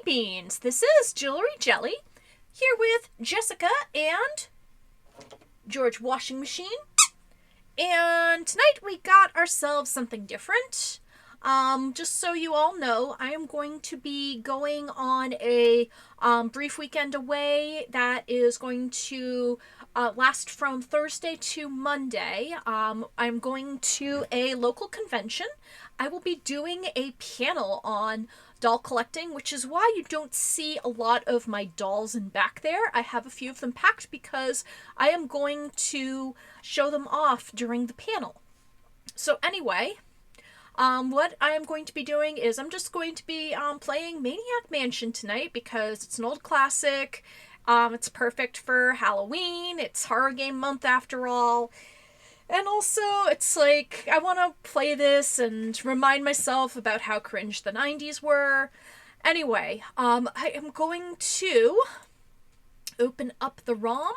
Beans. This is Jewelry Jelly, here with Jessica and George Washing Machine. And tonight we got ourselves something different. Just so you all know, I am going to be going on a brief weekend away that is going to last from Thursday to Monday. I'm going to a local convention. I will be doing a panel on doll collecting, which is why you don't see a lot of my dolls in back there. I have a few of them packed because I am going to show them off during the panel. So anyway, what I am going to be doing is I'm just going to be playing Maniac Mansion tonight because it's an old classic. It's perfect for Halloween. It's horror game month after all. And also, it's like, I want to play this and remind myself about how cringe the 90s were. Anyway, I am going to open up the ROM.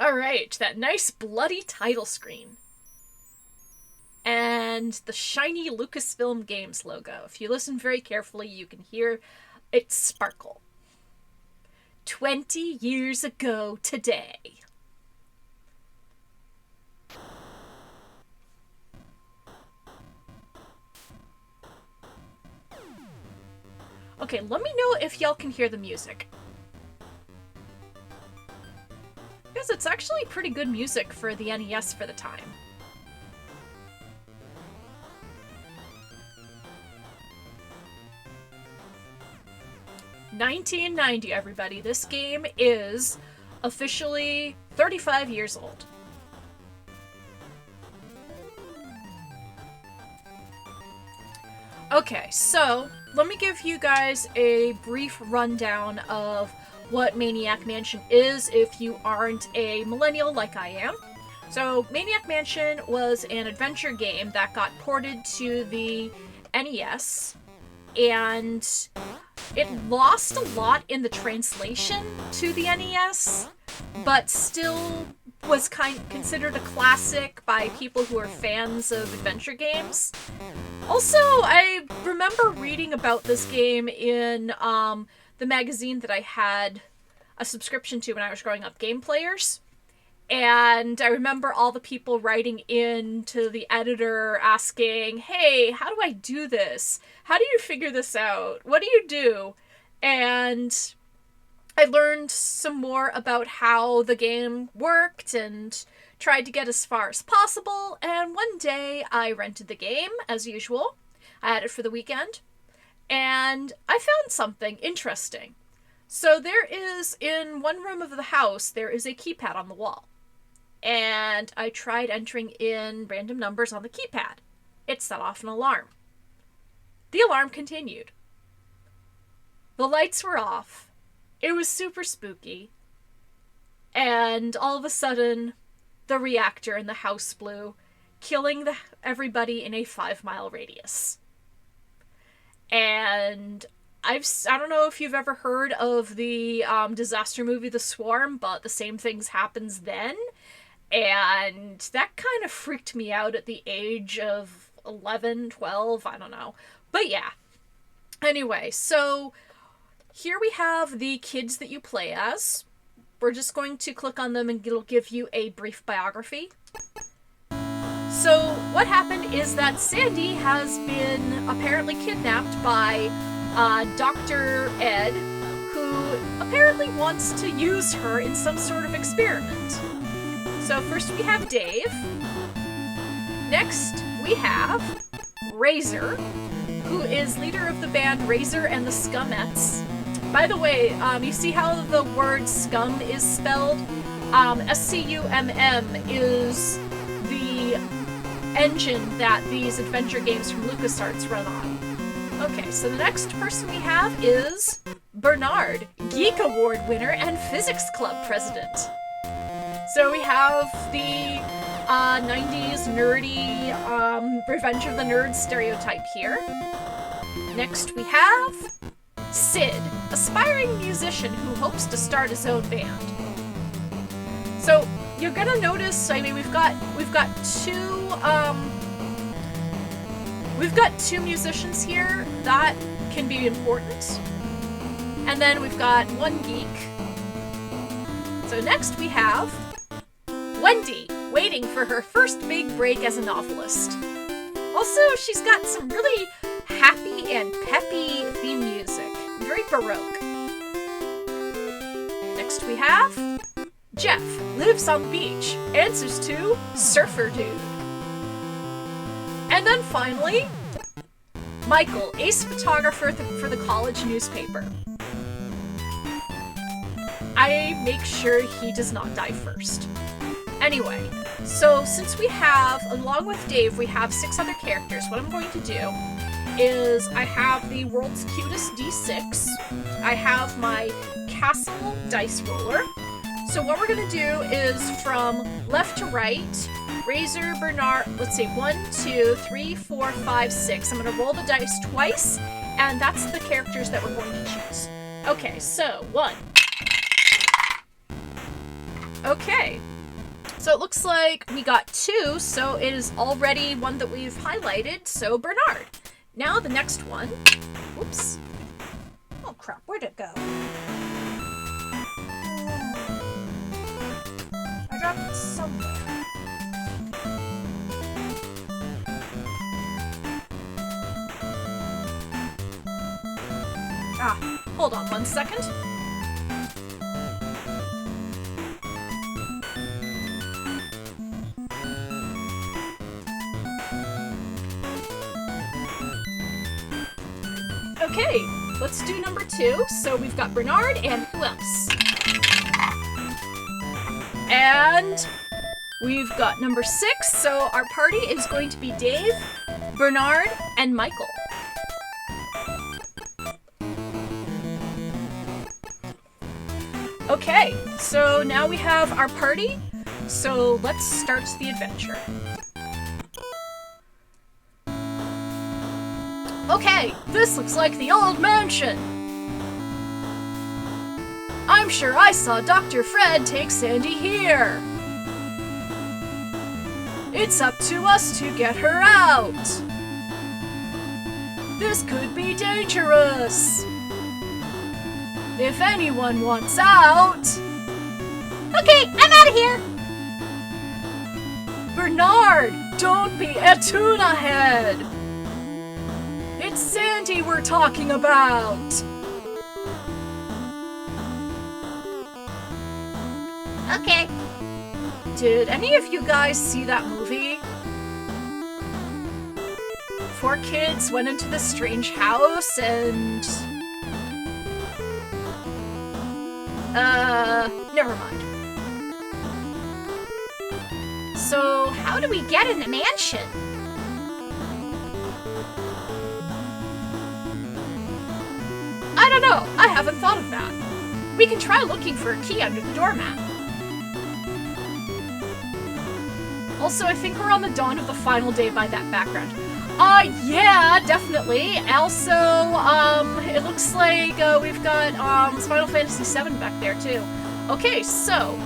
Alright, that nice bloody title screen. And the shiny Lucasfilm Games logo. If you listen very carefully, you can hear it sparkle. 20 years ago today. Okay, let me know if y'all can hear the music. Because it's actually pretty good music for the NES for the time. $1990, everybody. This game is officially 35 years old. Okay, so let me give you guys a brief rundown of what Maniac Mansion is if you aren't a millennial like I am. So, Maniac Mansion was an adventure game that got ported to the NES, and it lost a lot in the translation to the NES, but still was considered a classic by people who are fans of adventure games. Also, I remember reading about this game in the magazine that I had a subscription to when I was growing up, Game Players. And I remember all the people writing in to the editor asking, hey, how do I do this? How do you figure this out? What do you do? And I learned some more about how the game worked and tried to get as far as possible. And one day I rented the game, as usual. I had it for the weekend. And I found something interesting. So there is, in one room of the house, there is a keypad on the wall. And I tried entering in random numbers on the keypad. It set off an alarm. The alarm continued. The lights were off. It was super spooky. And all of a sudden, the reactor in the house blew, killing everybody in a 5-mile radius. And I don't know if you've ever heard of the disaster movie The Swarm, but the same things happens then. And that kind of freaked me out at the age of 11, 12, I don't know. But yeah. Anyway, so here we have the kids that you play as. We're just going to click on them and it'll give you a brief biography. So what happened is that Sandy has been apparently kidnapped by Dr. Ed, who apparently wants to use her in some sort of experiment. So first we have Dave. Next we have Razor, who is leader of the band Razor and the Scumettes. By the way, you see how the word scum is spelled? SCUMM is the engine that these adventure games from LucasArts run on. Okay, so the next person we have is Bernard, Geek Award winner and Physics Club president. So we have the 90s nerdy Revenge of the Nerds stereotype here. Next we have Sid, aspiring musician who hopes to start his own band. So you're gonna notice, I mean, we've got two we've got 2 musicians here. That can be important. And then we've got 1 geek. So next we have Wendy, waiting for her first big break as a novelist. Also, she's got some really happy and peppy theme music. Very Baroque. Next we have Jeff, lives on the beach, answers to Surfer Dude. And then finally, Michael, ace photographer for the college newspaper. I make sure he does not die first. Anyway, so since we have, along with Dave, we have 6 other characters, what I'm going to do is I have the world's cutest D6. I have my castle dice roller. So what we're going to do is from left to right, Razor, Bernard, let's see, 1, 2, 3, 4, 5, 6. I'm going to roll the dice twice, and that's the characters that we're going to choose. Okay, so 1. Okay. So it looks like we got 2, so it is already one that we've highlighted, so Bernard. Now the next one. Whoops. Oh crap, where'd it go? I dropped it somewhere. Ah, hold on 1 second. Okay, let's do number 2. So we've got Bernard and who else? And we've got number 6. So our party is going to be Dave, Bernard, and Michael. Okay, so now we have our party. So let's start the adventure. Okay, this looks like the old mansion. I'm sure I saw Dr. Fred take Sandy here. It's up to us to get her out. This could be dangerous. If anyone wants out... Okay, I'm out of here. Bernard, don't be a tuna head. It's Sandy we're talking about! Okay. Did any of you guys see that movie? 4 kids went into this strange house and... never mind. So, how do we get in the mansion? I don't know. I haven't thought of that. We can try looking for a key under the doormat. Also, I think we're on the dawn of the final day by that background. Yeah, definitely. Also, it looks like we've got Final Fantasy VII back there too. Okay, so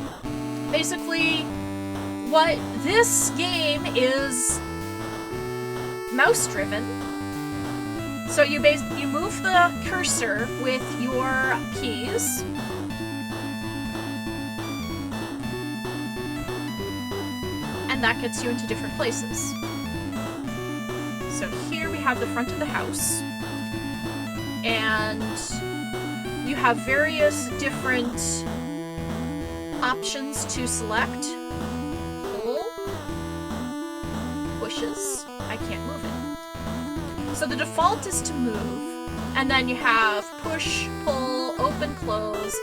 basically, what this game is mouse-driven. So you move the cursor with your keys. And that gets you into different places. So here we have the front of the house. And you have various different options to select. Pull, pushes. I can't move it. So the default is to move, and then you have push, pull, open, close,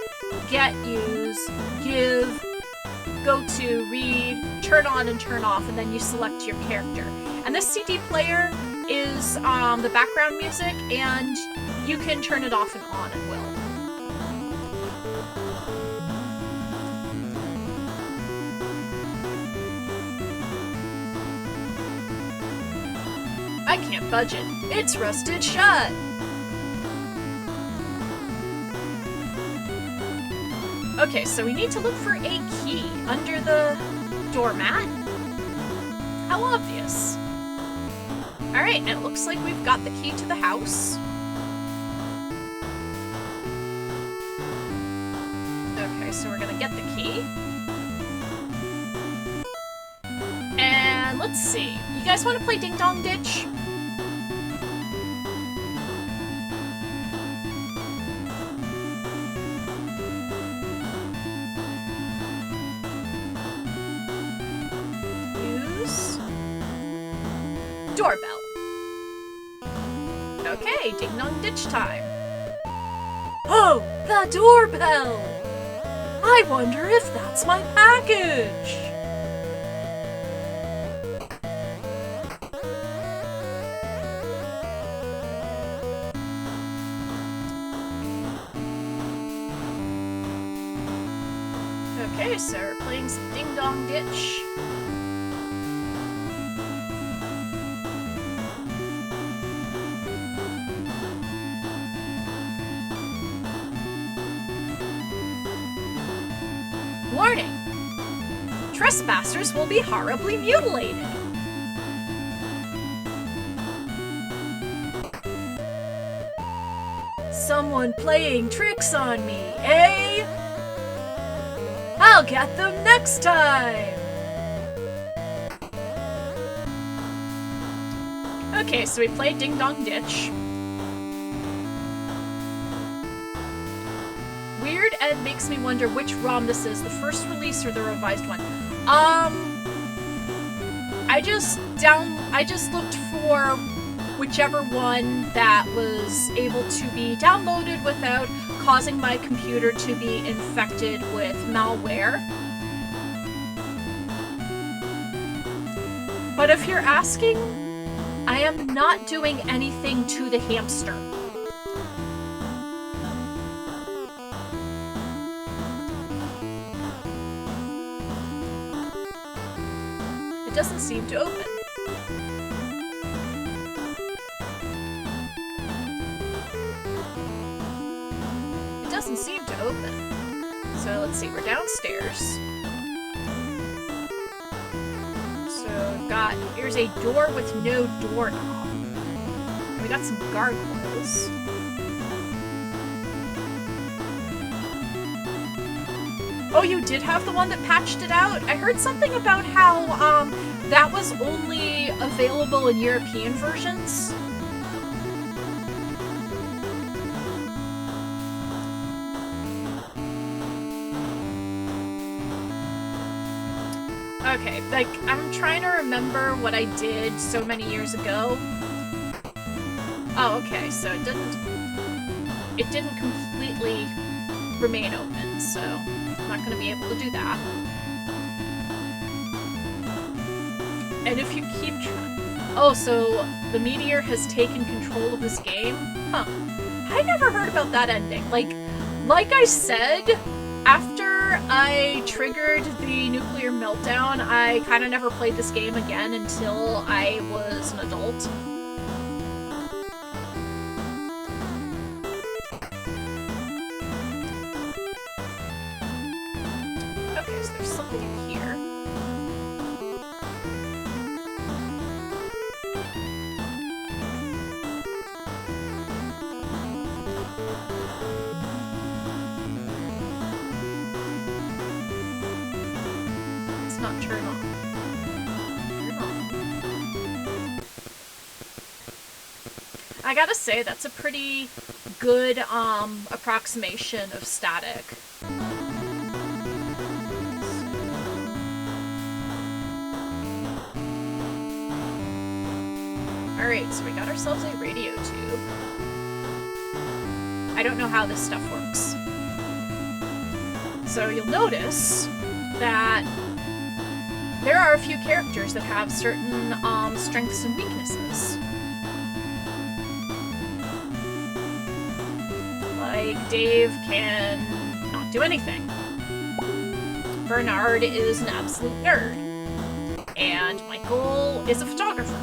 get, use, give, go to, read, turn on and turn off, and then you select your character. And this CD player is the background music, and you can turn it off and on at will. I can't budge it. It's rusted shut. Okay, so we need to look for a key under the doormat. How obvious. Alright, and it looks like we've got the key to the house. Okay, so we're gonna get the key. And let's see. You guys want to play Ding Dong Ditch? Doorbell. Okay, Ding Dong Ditch time. Oh, the doorbell! I wonder if that's my package! Okay, so we're playing some Ding Dong Ditch. Warning! Trespassers will be horribly mutilated. Someone playing tricks on me, eh? I'll get them next time! Okay, so we played Ding Dong Ditch. Weird Ed makes me wonder which ROM this is, the first release or the revised one. I just looked for whichever one that was able to be downloaded without causing my computer to be infected with malware. But if you're asking, I am not doing anything to the hamster. It doesn't seem to open. It doesn't seem to open. So let's see, we're downstairs. So we've got, here's a door with no doorknob. And we got some gargoyles. Oh, you did have the one that patched it out? I heard something about how, that was only available in European versions. Okay, like, I'm trying to remember what I did so many years ago. Oh, okay, so it didn't completely remain open, so I'm not going to be able to do that. And if you keep trying... Oh, so the meteor has taken control of this game? Huh. I never heard about that ending. Like I said, after I triggered the nuclear meltdown, I kind of never played this game again until I was an adult. Okay, so there's something in here. Not turn on. Turn on. I gotta say, that's a pretty good approximation of static. Alright, so we got ourselves a radio tube. I don't know how this stuff works. So you'll notice that there are a few characters that have certain strengths and weaknesses. Like, Dave can not do anything. Bernard is an absolute nerd. And Michael is a photographer.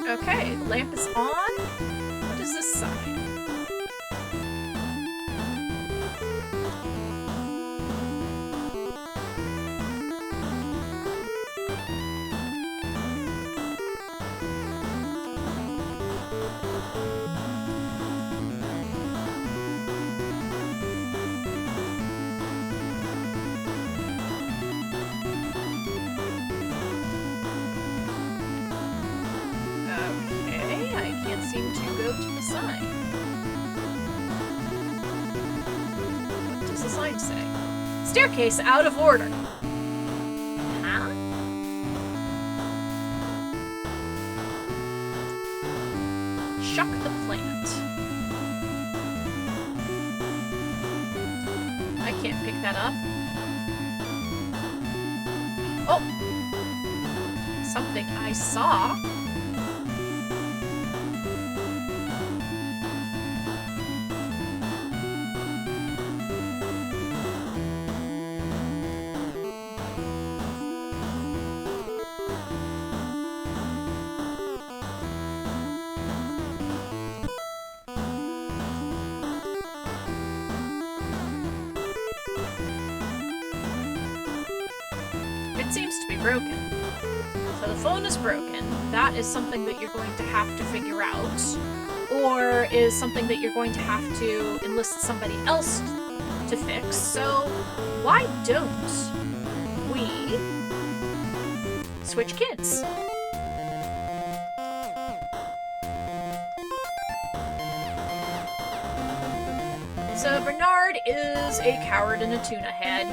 Okay, the lamp is on. What is this sign? Staircase out of order. Huh? Shuck the plant. I can't pick that up. Oh! Something I saw. It seems to be broken. So the phone is broken. That is something that you're going to have to figure out. Or is something that you're going to have to enlist somebody else to fix. So why don't we switch kids? So Bernard is a coward and a tuna head.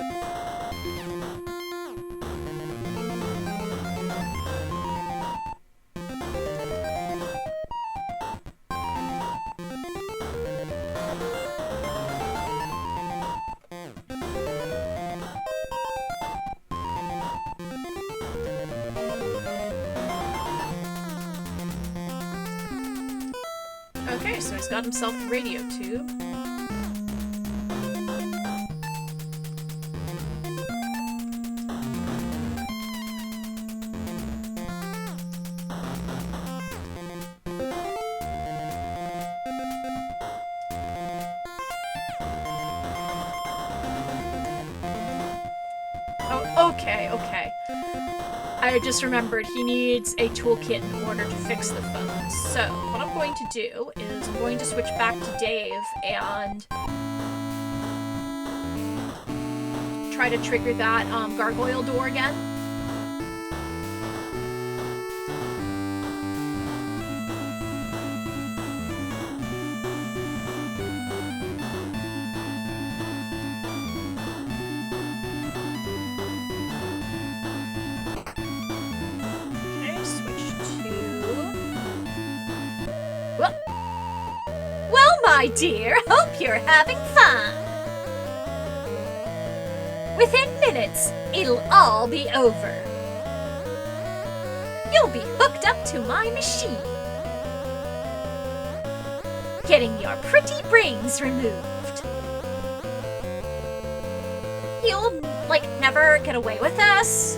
Okay, so he's got himself the radio tube. Oh, okay. I just remembered he needs a toolkit in order to fix the phone. So, what I'm going to do is I'm going to switch back to Dave and try to trigger that gargoyle door again. My dear, hope you're having fun. Within minutes, it'll all be over. You'll be hooked up to my machine, getting your pretty brains removed. You'll, never get away with this.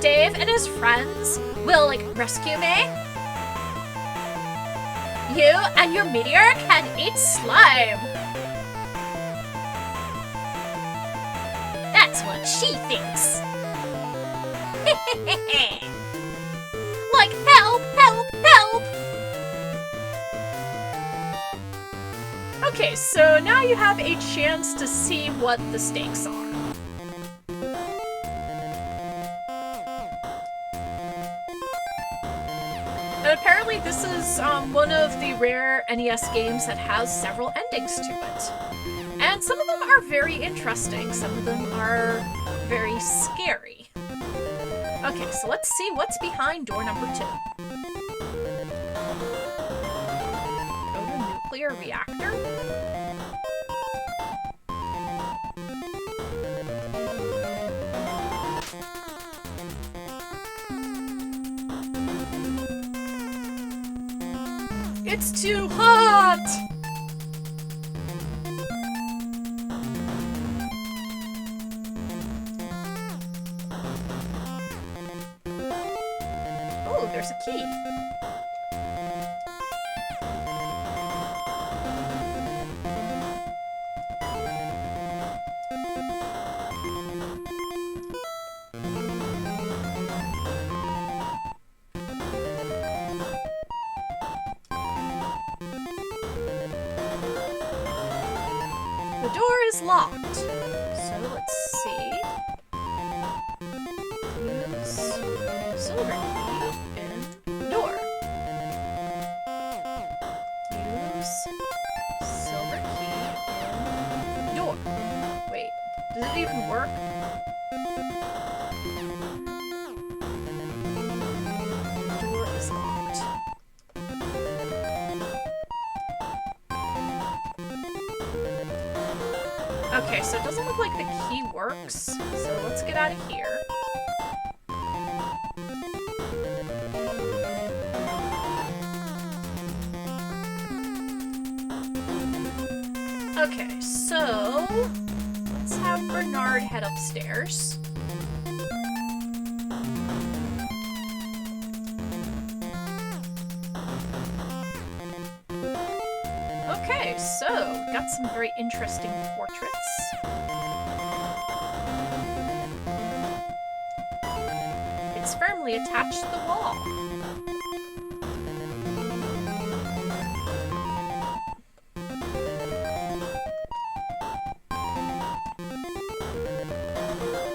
Dave and his friends will, rescue me. You and your meteor can eat slime! That's what she thinks. Help! Okay, so now you have a chance to see what the stakes are. And apparently this is one of the rare NES games that has several endings to it. And some of them are very interesting, some of them are very scary. Okay, so let's see what's behind door number 2. Go to nuclear reactor. It's too hot! Oh, there's a key. The door is locked. So let's see. Use silver key in door. Use silver key in door. Does it even work? The door is locked. Okay, so it doesn't look like the key works. So let's get out of here. Okay, so let's have Bernard head upstairs. Okay, so got some very interesting portraits. It's firmly attached to the wall.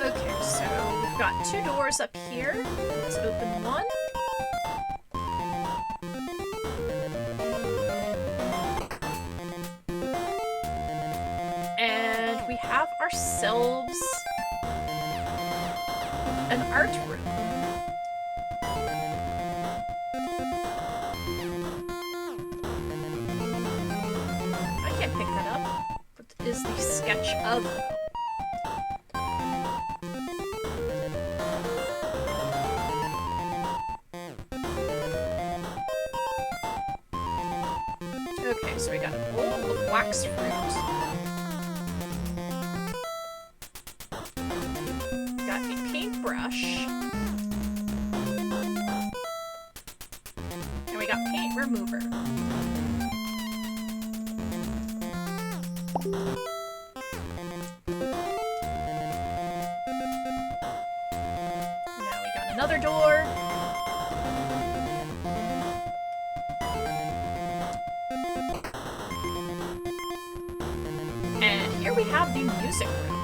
Okay, so we've got 2 doors up here. Let's open one. And we have ourselves an art room. I can't pick that up. What is the sketch of? Okay, so we got a bowl of wax fruit. Got a paintbrush. And we got paint remover. Now we got another door. And here we have the music room.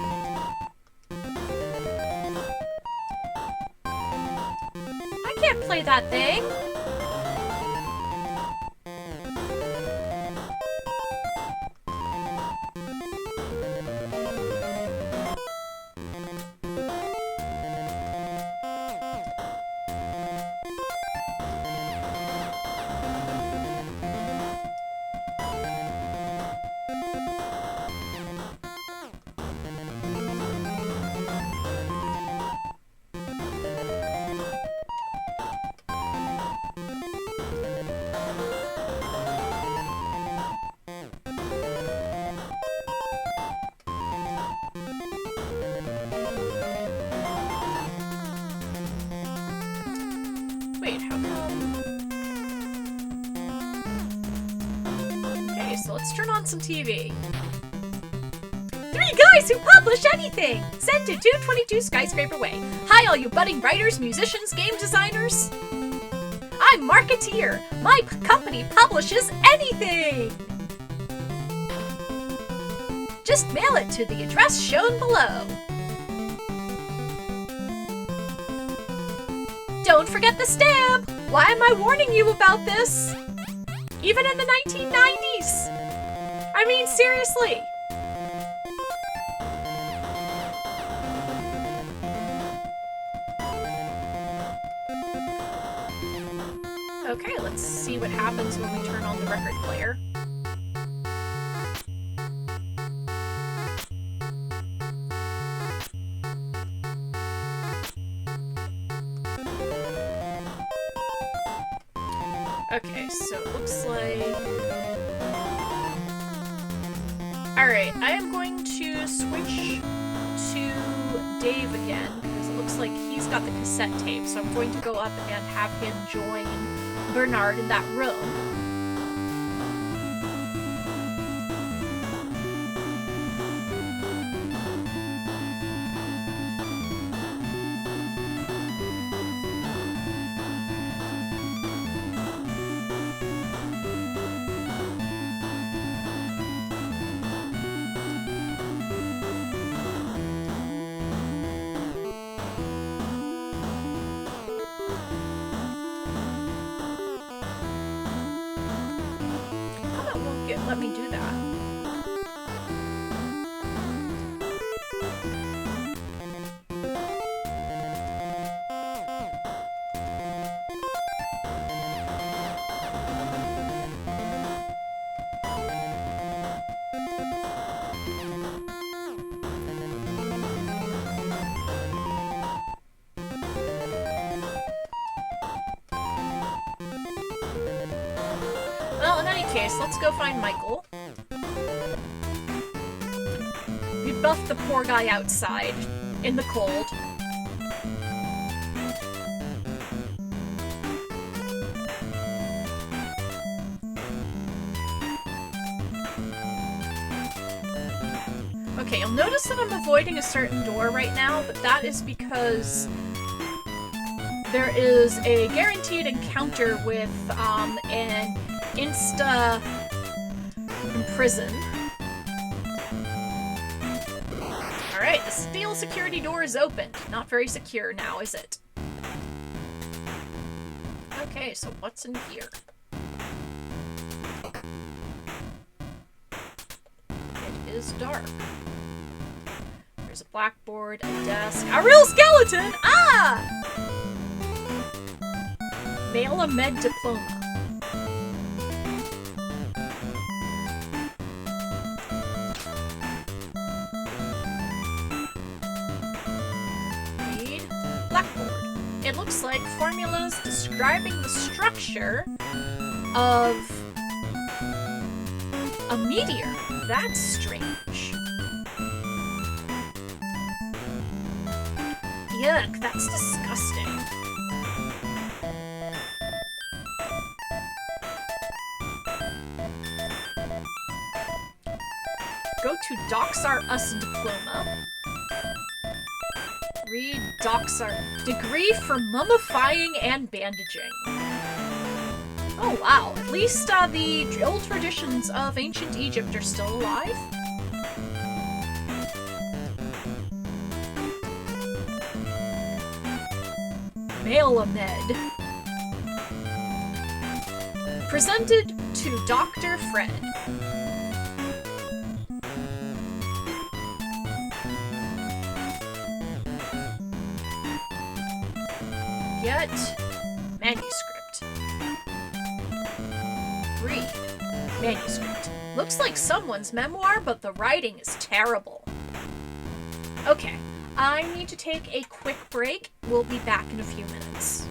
I can't play that thing! Wait, how come? Okay, so let's turn on some TV. 3 guys who publish anything! Sent to 222 Skyscraper Way. Hi, all you budding writers, musicians, game designers. I'm Marketeer. My company publishes anything! Just mail it to the address shown below. Don't forget the stamp! Why am I warning you about this? Even in the 1990s! I mean, seriously! Okay, let's see what happens when we turn on the record player. Okay, so it looks like... Alright, I am going to switch to Dave again, because it looks like he's got the cassette tape, so I'm going to go up and have him join Bernard in that room. Let me do that. Well, in any case, let's go find Michael. We buffed the poor guy outside, in the cold. Okay, you'll notice that I'm avoiding a certain door right now, but that is because there is a guaranteed encounter with an insta imprison. Alright, the steel security door is opened. Not very secure now, is it? Okay, so what's in here? It is dark. There's a blackboard, a desk, a real skeleton! Ah! Mail a med diploma. Read blackboard. It looks like formulas describing the structure of a meteor. That's strange. Yuck, that's disgusting. Go to Doxar Us Diploma. Read Doxar. Degree for mummifying and bandaging. Oh wow, at least the old traditions of ancient Egypt are still alive. Mail-a-med. Presented to Dr. Fred. Get manuscript. Read manuscript. Looks like someone's memoir, but the writing is terrible. Okay, I need to take a quick break. We'll be back in a few minutes.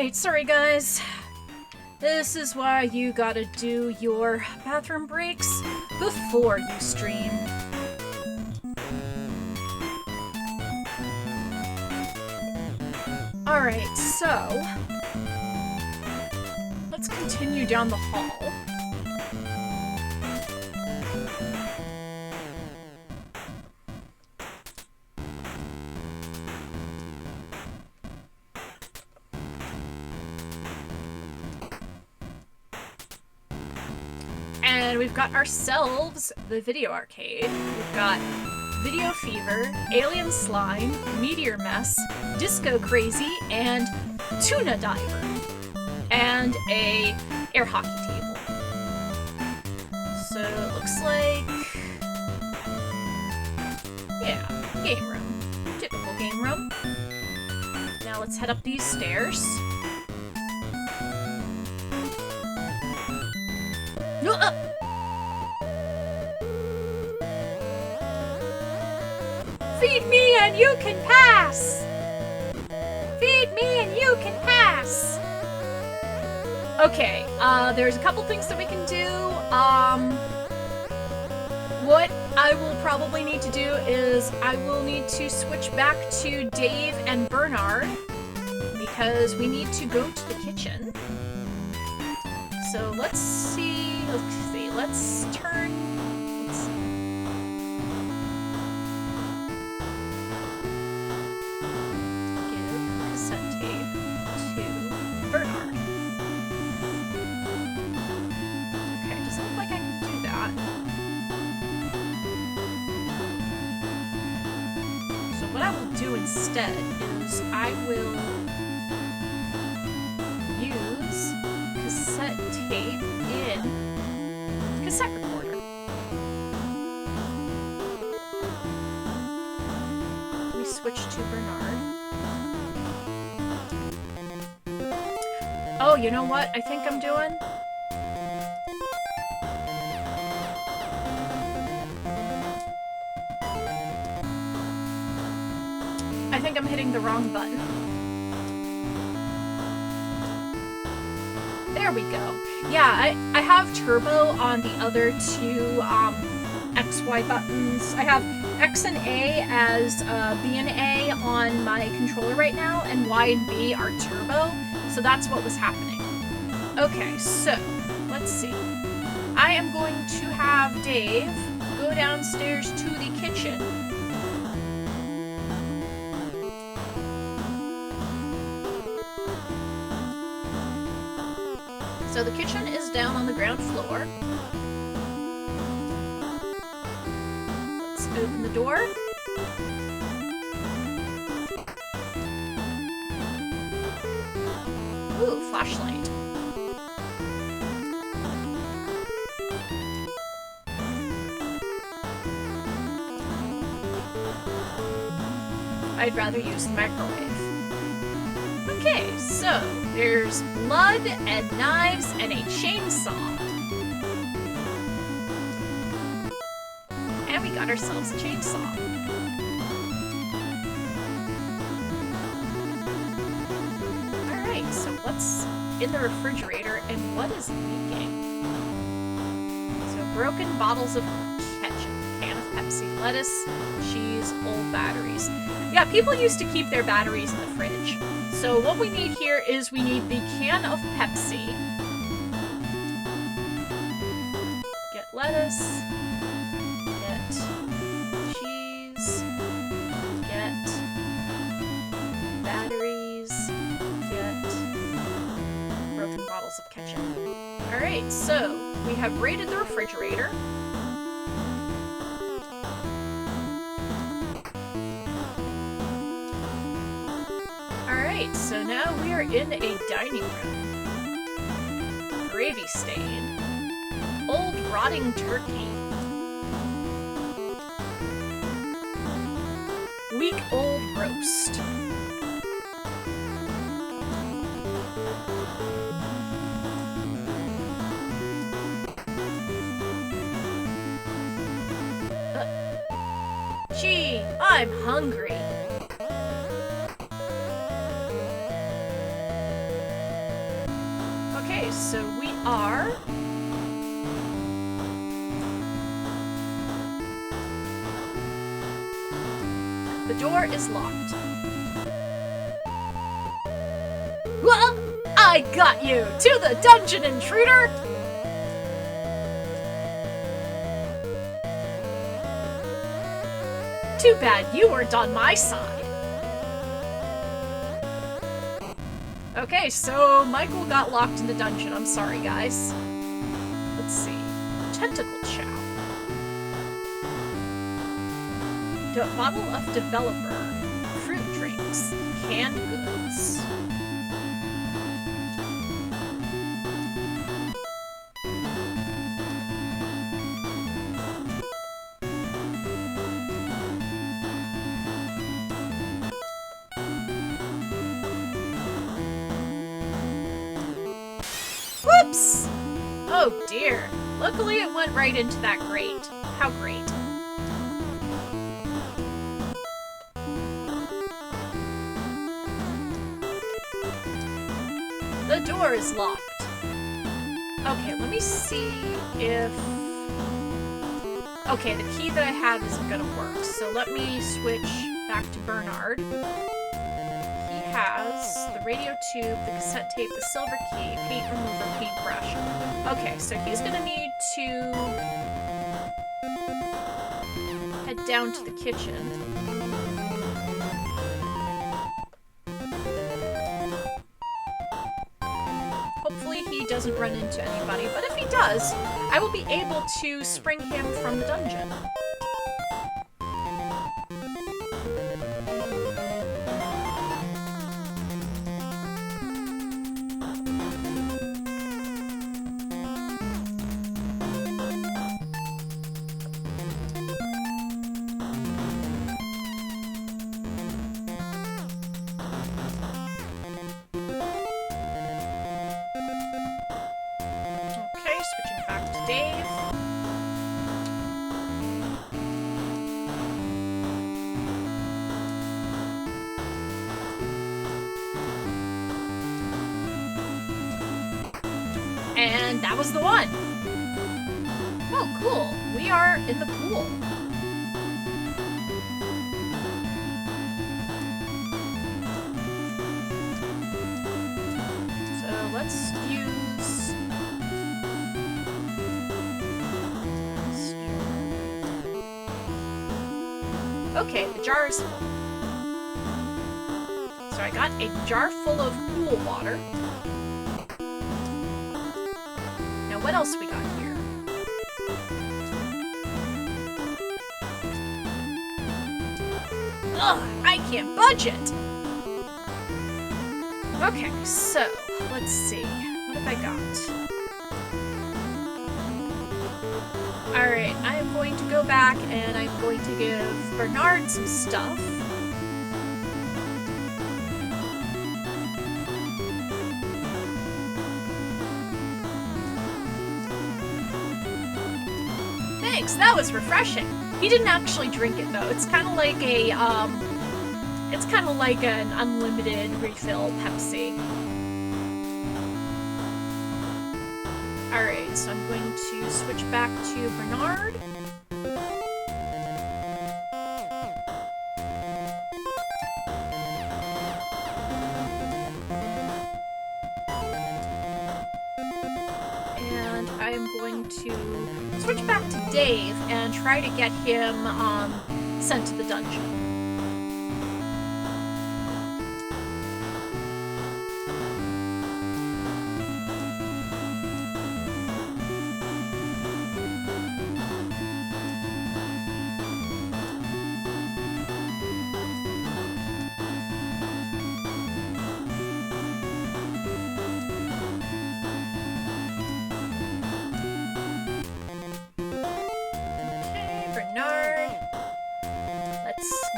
Alright, sorry guys. This is why you gotta do your bathroom breaks before you stream. Alright, so let's continue down the hall. And we've got ourselves the video arcade. We've got Video Fever, Alien Slime, Meteor Mess, Disco Crazy, and Tuna Diver. And a air hockey table. So it looks like... yeah, game room. Typical game room. Now let's head up these stairs. Feed me and you can pass! Feed me and you can pass! Okay, there's a couple things that we can do. What I will probably need to do is I will need to switch back to Dave and Bernard because we need to go to the kitchen. So let's see, let's turn, give cassette tape to Bernard. Okay, does it look like I can do that? So what I will do instead is I will use cassette tape in cassette recorder. We switch to Bernard. Oh, you know what I think I'm doing? I think I'm hitting the wrong button. There we go. Yeah, I have turbo on the other two XY buttons. I have X and A as B and A on my controller right now, and Y and B are turbo, so that's what was happening. Okay, so let's see. I am going to have Dave go downstairs to the kitchen. So the kitchen is down on the ground floor. Let's open the door. Ooh, flashlight. I'd rather use the microwave. Okay, so there's blood and knives and a chainsaw. And we got ourselves a chainsaw. Alright, so what's in the refrigerator and what is leaking? So broken bottles of ketchup, can of Pepsi, lettuce, cheese, old batteries. Yeah, people used to keep their batteries in the fridge. So what we need here is we need the can of Pepsi. Get lettuce. Get cheese. Get batteries. Get broken bottles of ketchup. Alright, so we have raided the refrigerator. Alright, so now we are in a dining room. Gravy stain. Old rotting turkey. Week old roast. Gee, I'm hungry. The door is locked. Well, I got you! To the dungeon, intruder! Too bad you weren't on my side. Okay, so Michael got locked in the dungeon. I'm sorry, guys. Let's see. Tentacle Chow. Bottle of Developer. Fruit drinks. Canned goods. Whoops! Oh dear. Luckily it went right into that grate. How great. The door is locked. Okay, let me see if... Okay, the key that I have isn't gonna work, so let me switch back to Bernard. He has the radio tube, the cassette tape, the silver key, paint remover, paintbrush. Okay, so he's gonna need to head down to the kitchen. Hopefully he doesn't run into anybody, but if he does, I will be able to spring him from the dungeon. Switching back to Dave. And that was the one. Oh, cool. We are in the pool. So let's use... Okay, the jar is full. So I got a jar full of pool water. Now what else we got here? Ugh, I can't budge it! Okay, so, let's see. What have I got? Alright, I am going to go back and I'm going to give Bernard some stuff. Thanks, that was refreshing. He didn't actually drink it though. It's kind of like a, it's kind of like an unlimited refill Pepsi. Alright, so I'm going to switch back to Bernard. And I'm going to switch back to Dave and try to get him sent to the dungeon.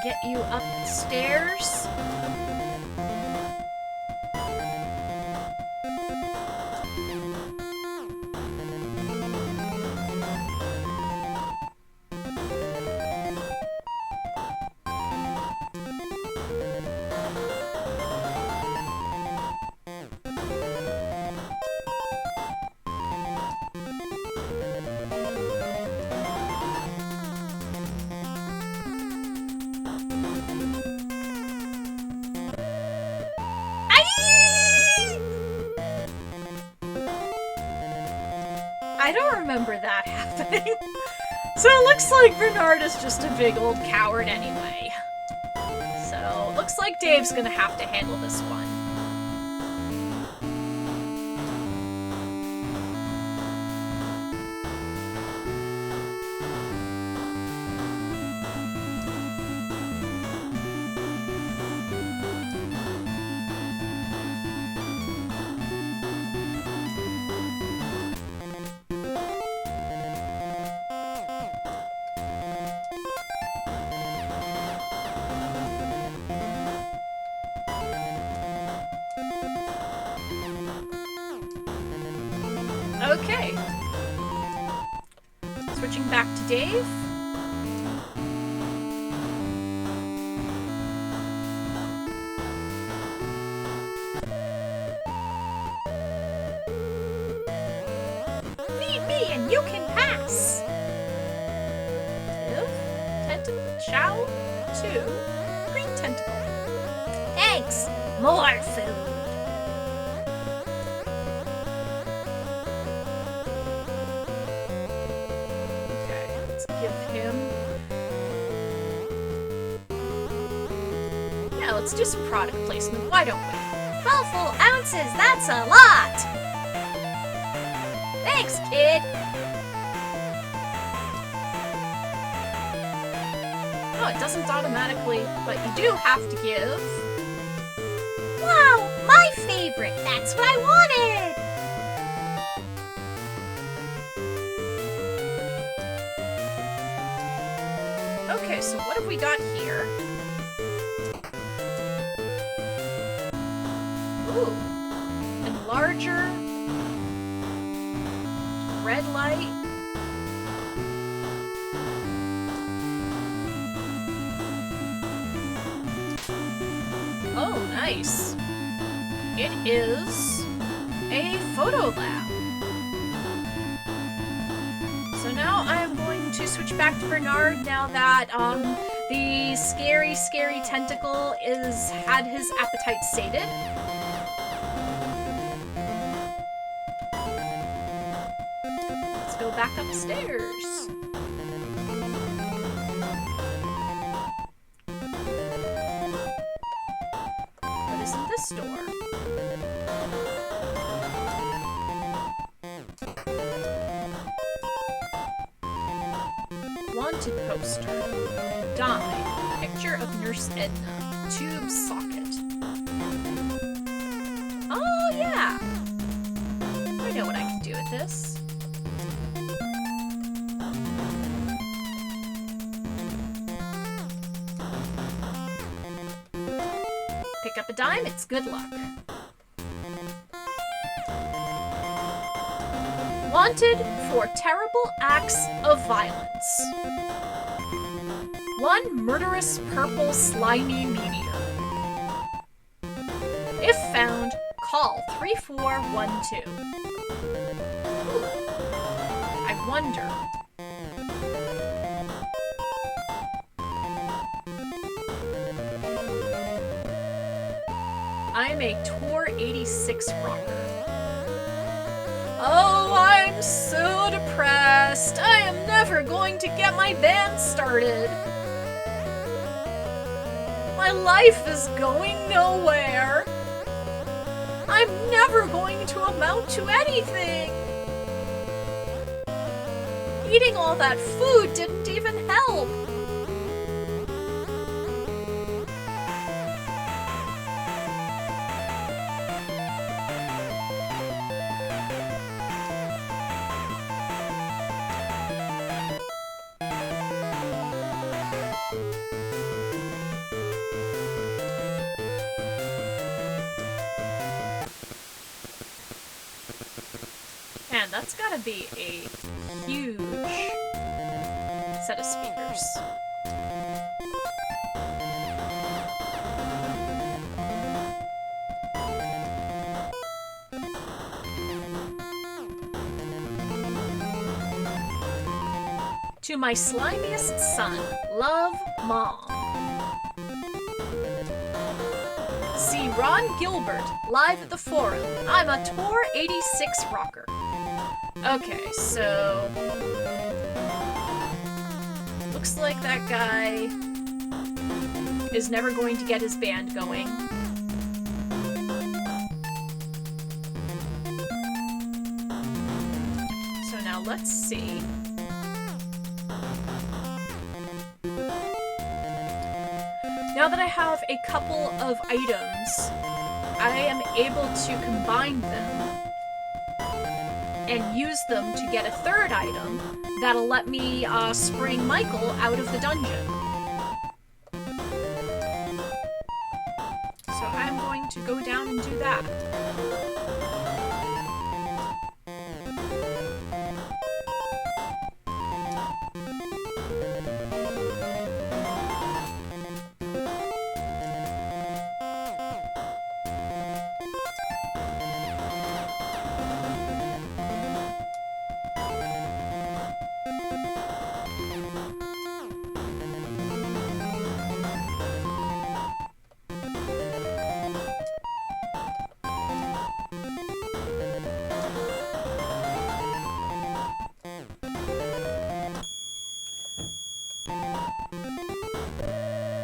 Get you up the stairs. remember that happening. So it looks like Bernard is just a big old coward anyway. So, looks like Dave's gonna have to handle this one. Okay. Switching back to Dave. Feed me and you can pass. Div. Tentacle. Chow. 2. Green tentacle. Thanks. More food. Give him. Yeah, let's do some product placement. Why don't we? 12 full ounces, that's a lot! Thanks, kid! Oh, it doesn't automatically, but you do have to give. Wow, my favorite! That's what I wanted! Okay, so what have we got here? Ooh. Enlarger. Red light. Oh, nice. It is a photo lab. So now I'm going to switch back to Bernard now that the scary tentacle had his appetite sated. Let's go back upstairs. What is in this door? Wanted poster. Die. Picture of Nurse Edna. Tube socket. Oh, yeah! I know what I can do with this. Pick up a dime, it's good luck. Wanted for terrible acts of violence. 1 murderous purple slimy meteor. If found, call 3412. Ooh. I wonder. I'm a Tour 86 rocker. Oh, I'm so depressed. I am never going to get my band started. My life is going nowhere. I'm never going to amount to anything. Eating all that food didn't even help. Man, that's gotta be a huge set of speakers. To my slimiest son, love, Mom. See Ron Gilbert live at the Forum. I'm a Tour 86 rocker. Okay, so... looks like that guy is never going to get his band going. So now let's see. Now that I have a couple of items, I am able to combine them and use them to get a third item that'll let me spring Michael out of the dungeon. So I'm going to go down and do that.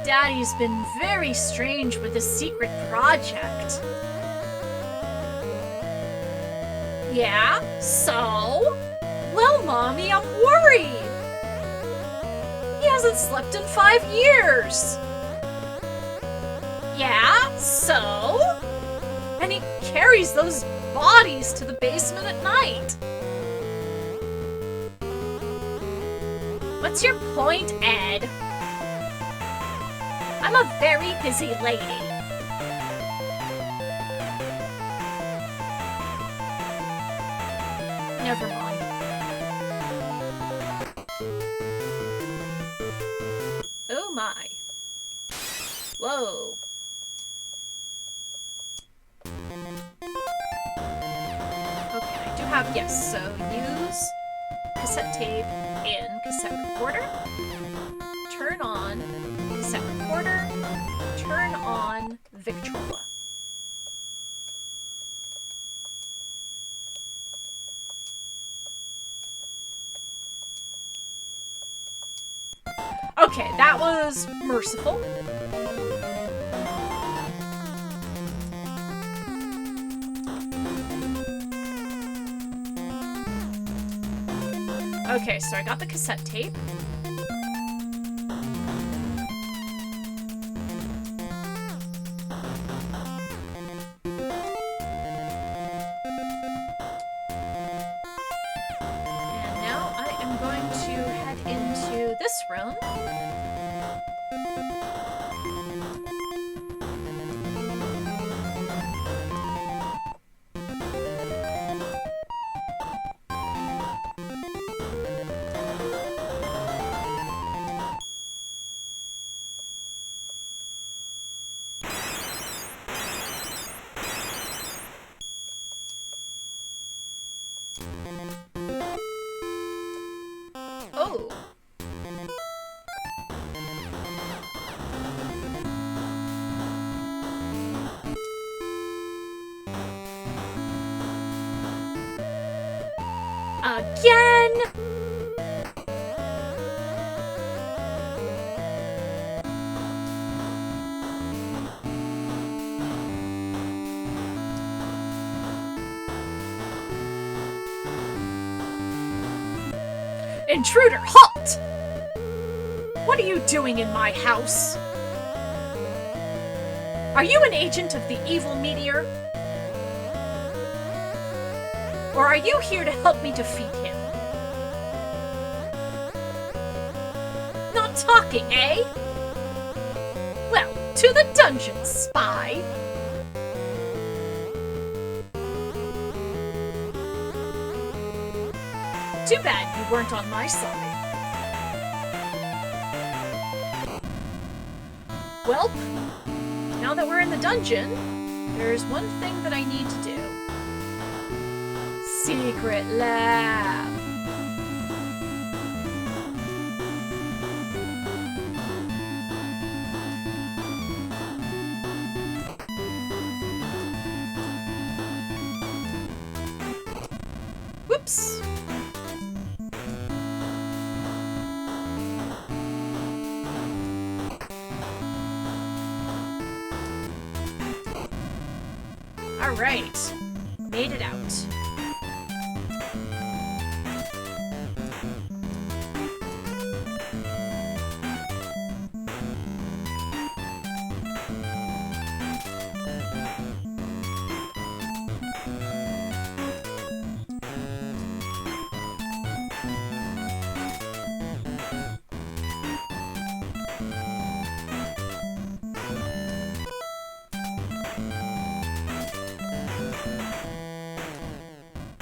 Daddy's been very strange with this secret project. Yeah? So? Well, Mommy, I'm worried. He hasn't slept in 5 years. Yeah? So? And he carries those bodies to the basement at night. What's your point, Ed? I'm a very busy lady. Never mind. Oh my. Whoa. Okay, I do have, yes, so use cassette tape in cassette recorder. Turn on cassette recorder, turn on Victrola. Okay, that was merciful. Okay, so I got the cassette tape. Room. Oh. Again? Intruder, halt! What are you doing in my house? Are you an agent of the evil meteor? Or are you here to help me defeat him? Not talking, eh? Well, to the dungeon, spy! Too bad you weren't on my side. Welp, now that we're in the dungeon, there's one thing that I need to do. Secret lab. Whoops. Alright. Made it out.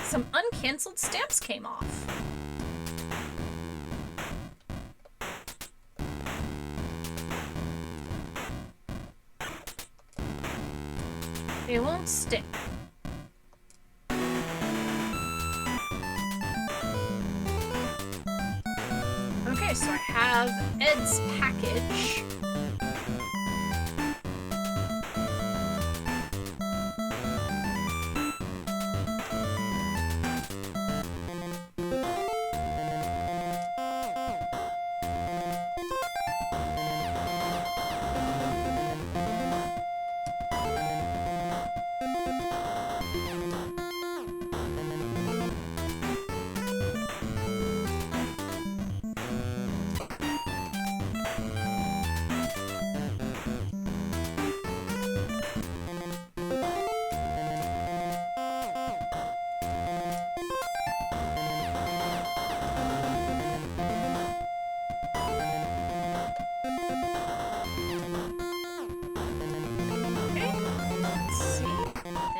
Some uncancelled stamps came off. They won't stick. Okay, so I have Ed's package.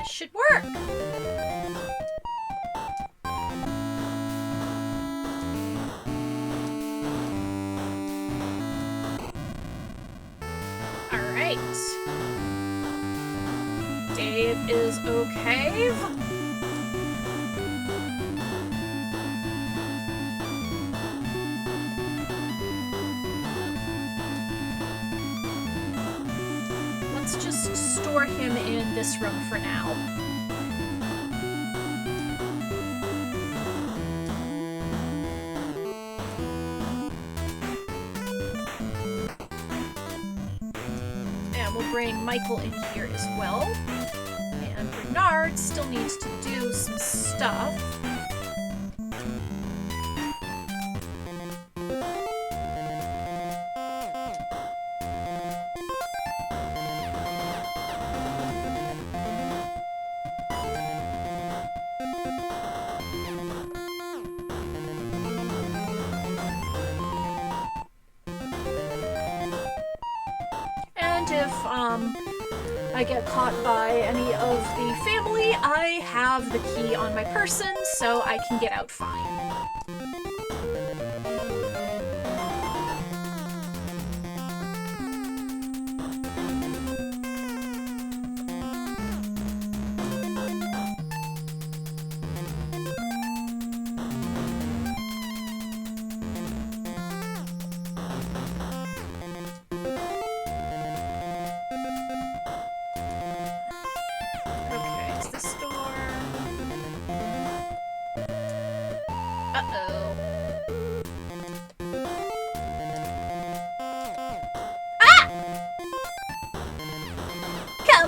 Should work. All right. Dave is okay. Let's just store him in this room for now. And we'll bring Michael in here as well. And Bernard still needs to do some stuff. If I get caught by any of the family, I have the key on my person, so I can get out fine.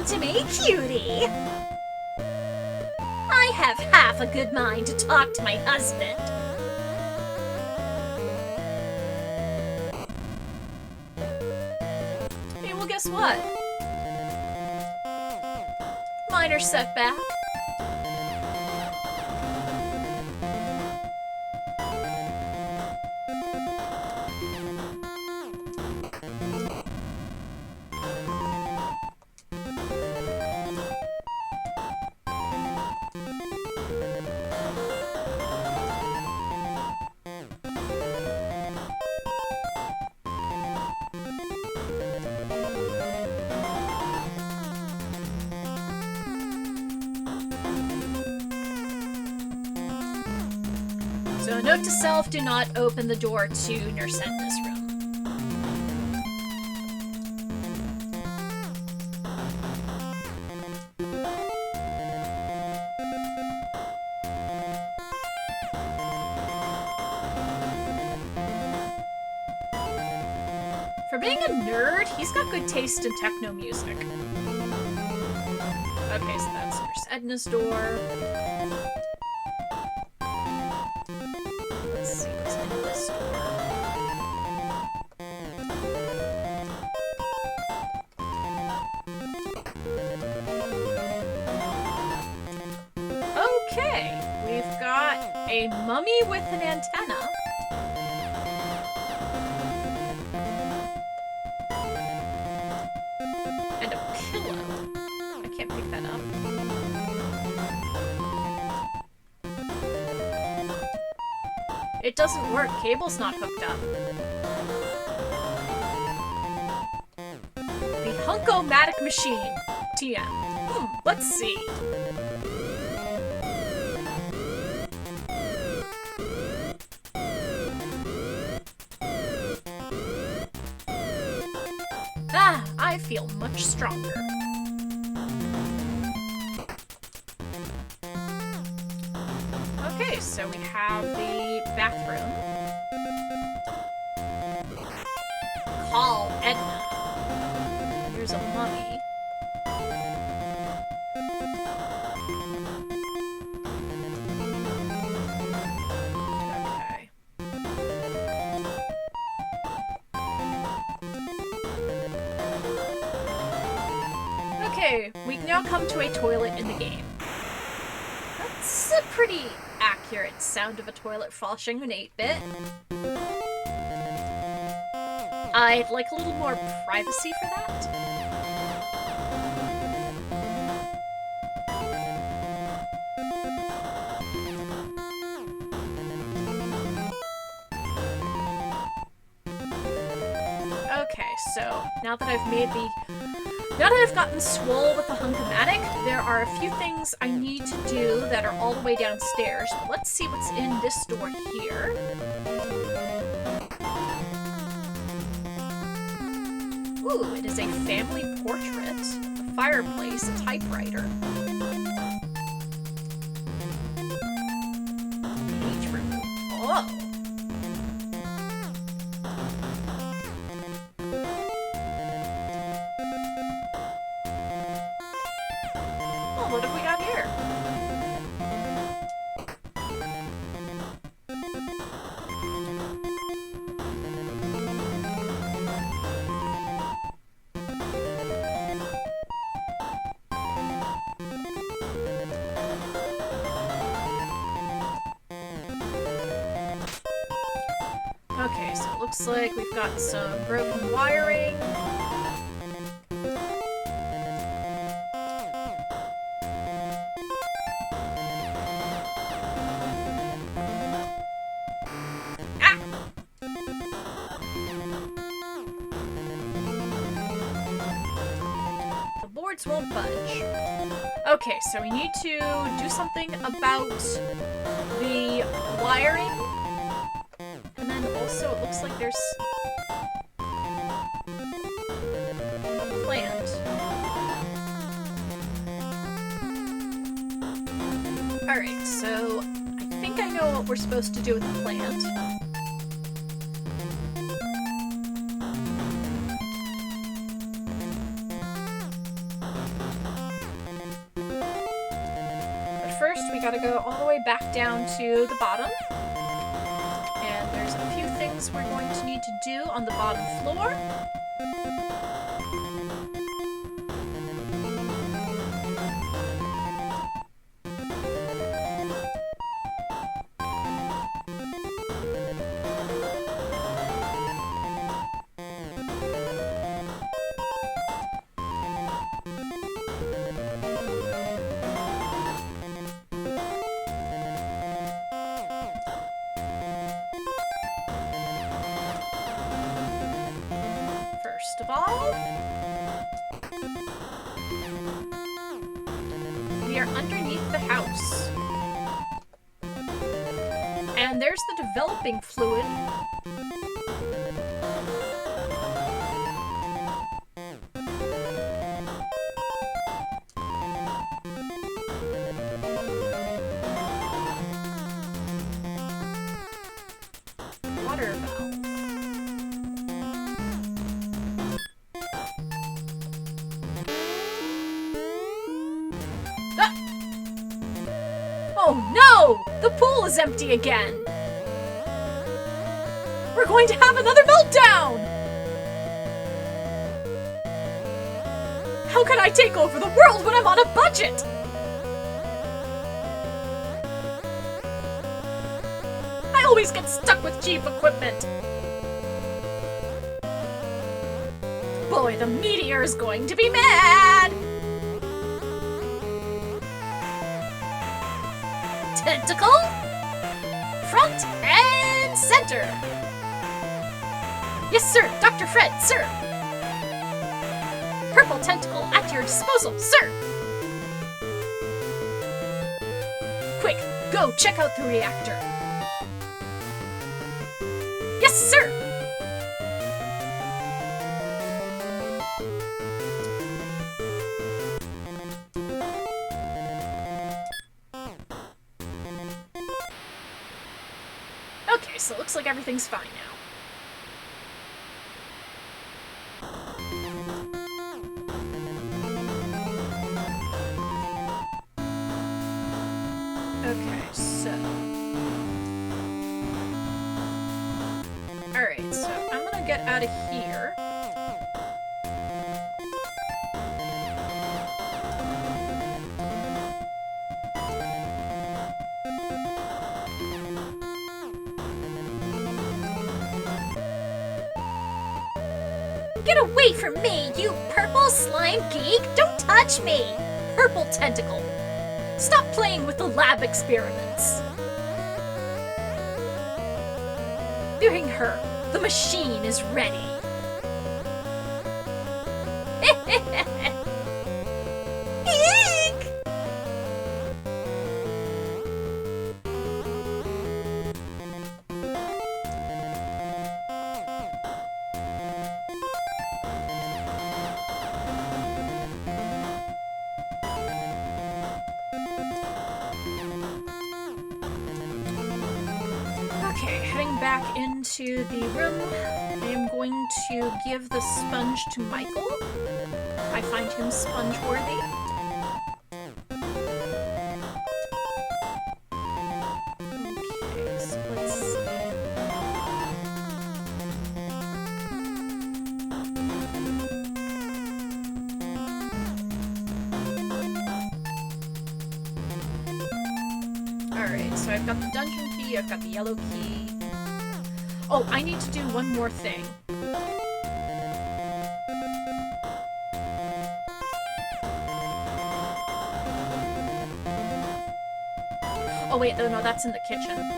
To me, cutie. I have half a good mind to talk to my husband. Hey, well, guess what? Minor setback. So note to self, do not open the door to Nurse Edna's room. For being a nerd, he's got good taste in techno music. Okay, so that's Nurse Edna's door. Let's see what's in this door. Okay, we've got a mummy with an antenna. And a pillow. I can't pick that up. It doesn't work. Cable's not hooked up. The Hunko-matic machine. TM. Let's see. I feel much stronger. Okay, so we have the bathroom. Call Edna. Here's a mummy. Okay, we now come to a toilet in the game. That's a pretty accurate sound of a toilet flushing in 8-bit. I'd like a little more privacy for that. Okay, so now that I've gotten swole with the Hunkomatic, there are a few things I need to do that are all the way downstairs. But let's see what's in this door here. Ooh, it is a family portrait, a fireplace, a typewriter. Page room. Oh! What have we got here? Okay, so it looks like we've got some broken wiring. Won't budge. Okay, so we need to do something about the wiring. And then also it looks like there's a plant. Alright, so I think I know what we're supposed to do with the plant. Gotta go all the way back down to the bottom. And there's a few things we're going to need to do on the bottom floor. First of all, we are underneath the house. And there's the developing fluid. Water valve. The pool is empty again! We're going to have another meltdown! How can I take over the world when I'm on a budget? I always get stuck with cheap equipment. Boy, the meteor is going to be mad! Tentacle, front and center. Yes, sir, Dr. Fred, sir. Purple tentacle at your disposal, sir. Quick, go check out the reactor. Yes, sir. Okay, so it looks like everything's fine now. Okay, so... Alright, so I'm gonna get out of here. Get away from me, you purple slime geek! Don't touch me! Purple tentacle. Stop playing with the lab experiments. Bring her. The machine is ready. Eek! Okay, heading back into the room. I am going to give the sponge to Michael. I find him sponge-worthy. Okay, so let's see. Alright, so I've got the dungeon key, I've got the yellow key. Oh, I need to do one more thing. Oh wait, no, that's in the kitchen.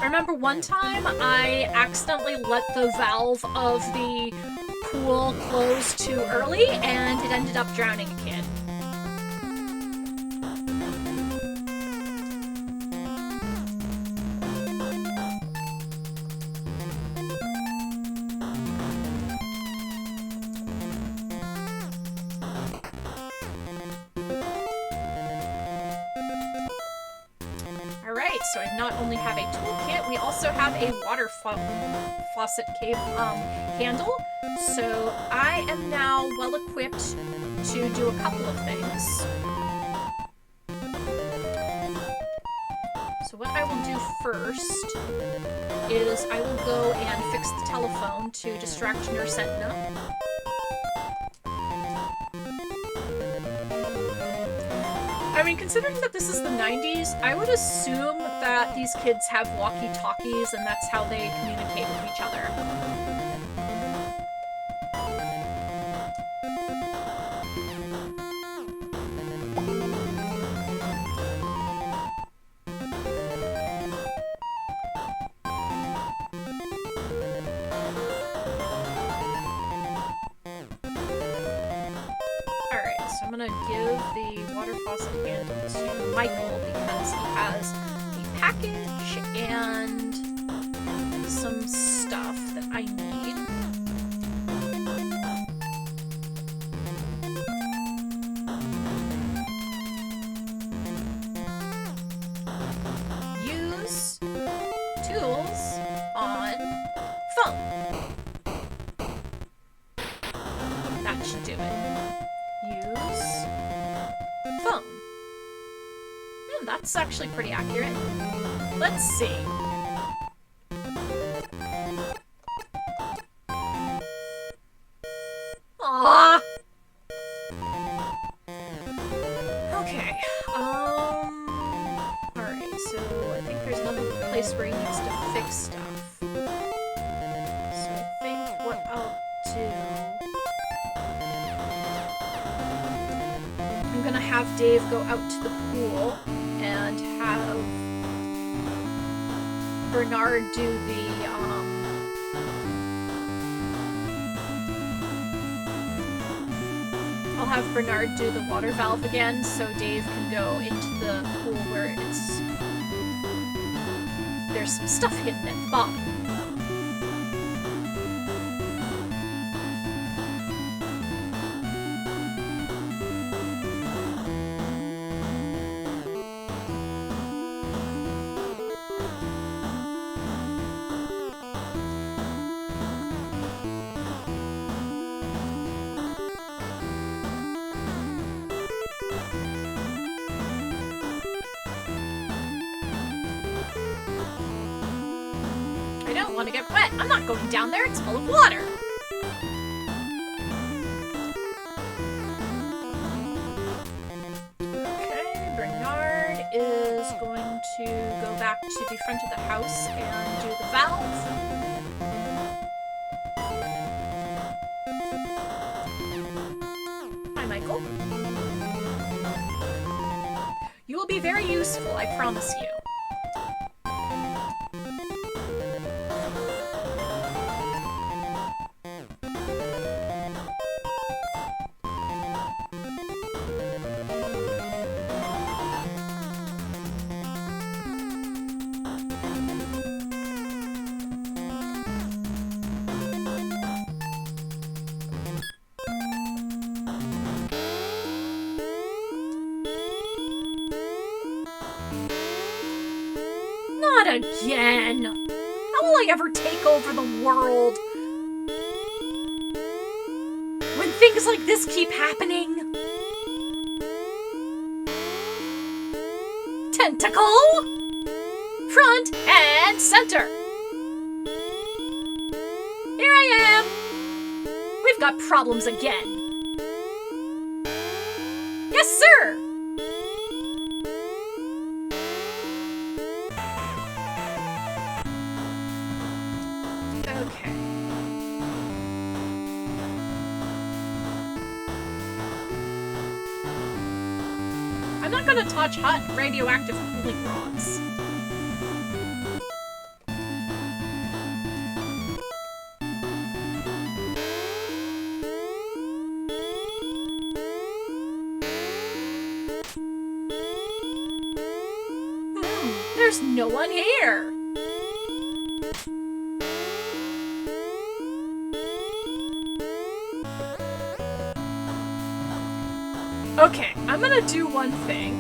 I remember one time I accidentally let the valve of the pool close too early and it ended up drowning a kid. Alright, so I not only have a toolkit, we also have a water faucet handle. So I am now well equipped to do a couple of things. So what I will do first is I will go and fix the telephone to distract Nurse Etna. I mean, considering that this is the 90s, I would assume that these kids have walkie-talkies and that's how they communicate with each other. so I'm gonna give the water faucet handle to Michael because he has the package and some stuff that I need. Use tools on phone. That should do it. Use phone. Yeah, that's actually pretty accurate. Let's see. Aww. Okay. Alright, so I think there's another place where he needs to fix stuff. So I think what I'll do... I'm gonna have Dave go out to the pool and have Bernard do the, I'll have Bernard do the water valve again so Dave can go into the pool where there's some stuff hidden at the bottom. I don't want to get wet. I'm not going down there. It's full of water. Okay, Bernard is going to go back to the front of the house and do the valve. Hi, Michael. You will be very useful, I promise you. Not again! How will I ever take over the world? When things like this keep happening? Tentacle! Front and center! Here I am! We've got problems again. Yes, sir! Okay. I'm not gonna touch hot radioactive cooling rods. There's no one here. Okay, I'm gonna do one thing.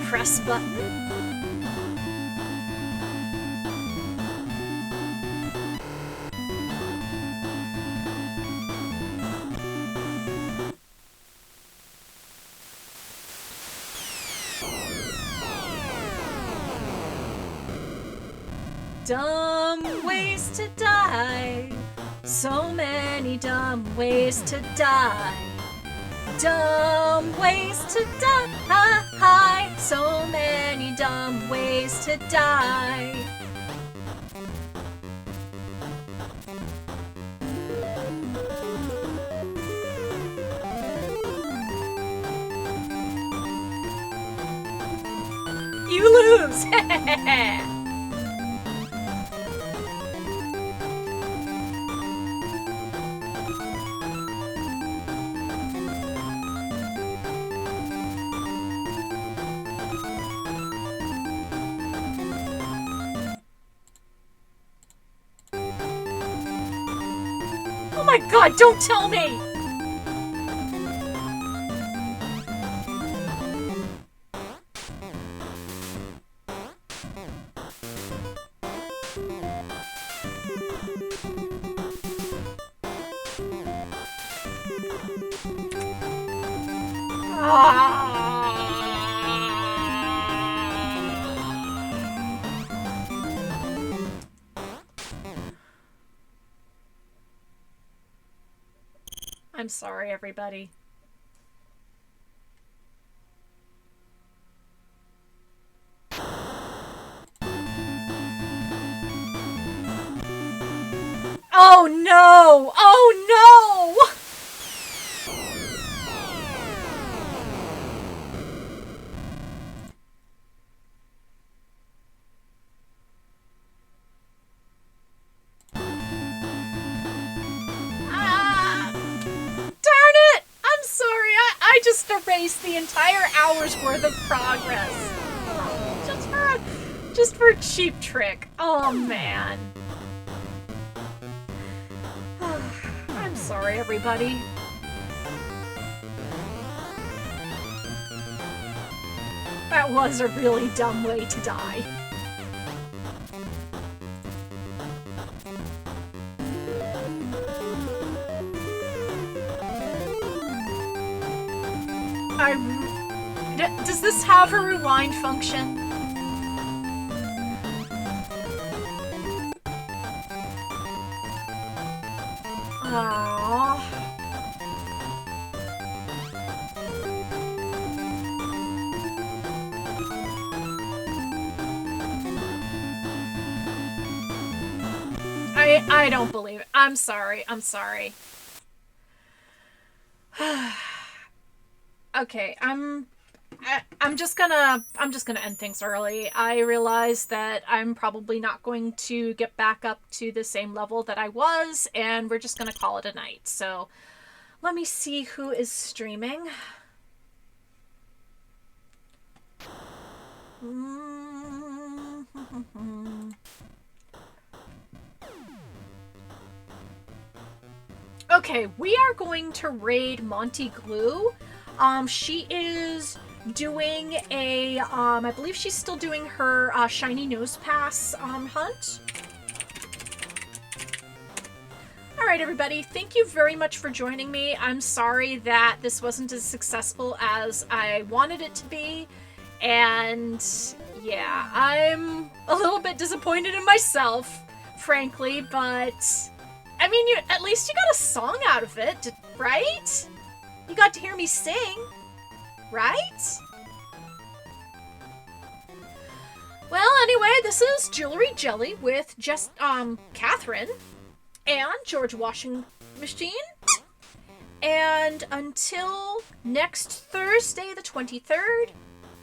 Press button. Dumb ways to die. So many dumb ways to die. Dumb ways to die. So many dumb ways to die. You lose! my god, don't tell me! I'm sorry, everybody. Oh no! Oh no! I just erased the entire hour's worth of progress. Just for a cheap trick. Oh man. I'm sorry, everybody. That was a really dumb way to die. Does this have a rewind function? Aww. I don't believe it. I'm sorry. I'm sorry. Okay, I'm just gonna end things early. I realize that I'm probably not going to get back up to the same level that I was, and we're just gonna call it a night. So let me see who is streaming. Okay, we are going to raid Monty Glue. She is doing a, I believe she's still doing her shiny nose pass hunt. Alright everybody, thank you very much for joining me. I'm sorry that this wasn't as successful as I wanted it to be. And yeah, I'm a little bit disappointed in myself, frankly, but I mean, at least you got a song out of it, right? You got to hear me sing, right? Well, anyway, this is Jewelry Jelly with just, Catherine and George Washing Machine. And until next Thursday, the 23rd,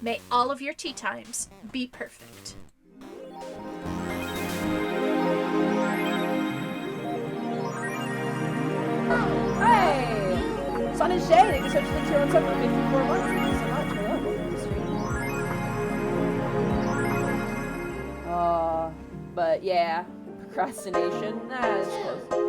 may all of your tea times be perfect. Hey! Sun and Shade, thank you so much for 2 for 54 months. Thank you so much for that. Welcome to the stream. But yeah, procrastination, that's close.